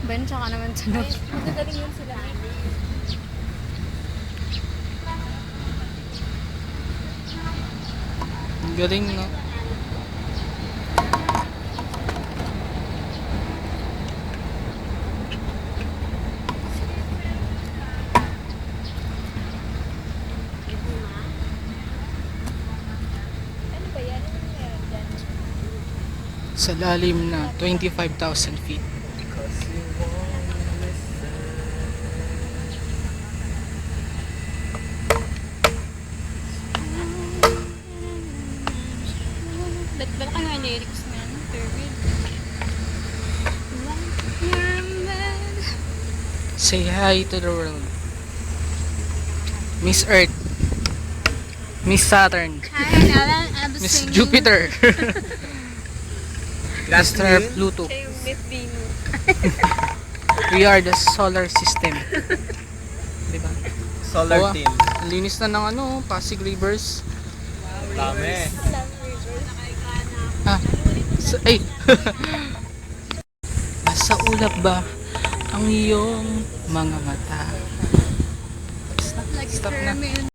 Ben, tsaka naman sunod. Magagaling yun sila. Galing, no? Ano ba yan? Ano meron dyan? Sa lalim na 25,000 feet. Ba't ka nga lyrics na yan? Favorite. Say hi to the world. Miss Earth. Miss Saturn. Hi, Alan. I'm Miss singing. Jupiter. Mr. Pluto. Siya yung Miss Venus. We are the solar system. Diba? Solar Oo, team. ang linis na ng ano, Pasig Rivers. Dami. Ah, ay. Nasa ulap ba ang iyong mga mata? Stop na.